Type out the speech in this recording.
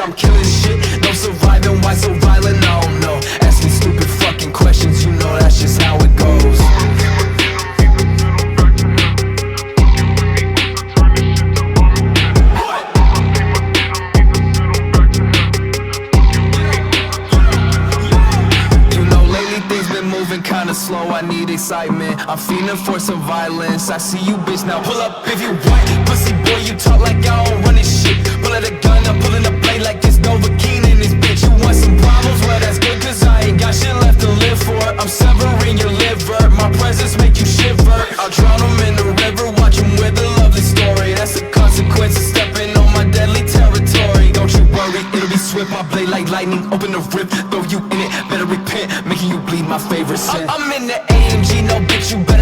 I'm killing shit. No surviving, why so violent? No, no. Asking stupid fucking questions, you know that's just how it goes. Kinda slow, I need excitement. I'm feeling for some violence. I see you, bitch, now pull up if you white. Pussy boy, you talk like I don't run this shit. Pull out a gun, I'm pulling a blade like it's Novocaine in this bitch. You want some problems? Well, that's good, cause I ain't got shit left to live for. I'm severing your liver, my presence make you shiver. I'll drown them in the river, watch them with a lovely story. That's the consequence of stepping on my deadly territory. Don't you worry, it'll be swift. My blade like lightning, open the rip, throw you in it, better repent, making you bleed my favorite sin. I'm in the AMG, no bitch, you better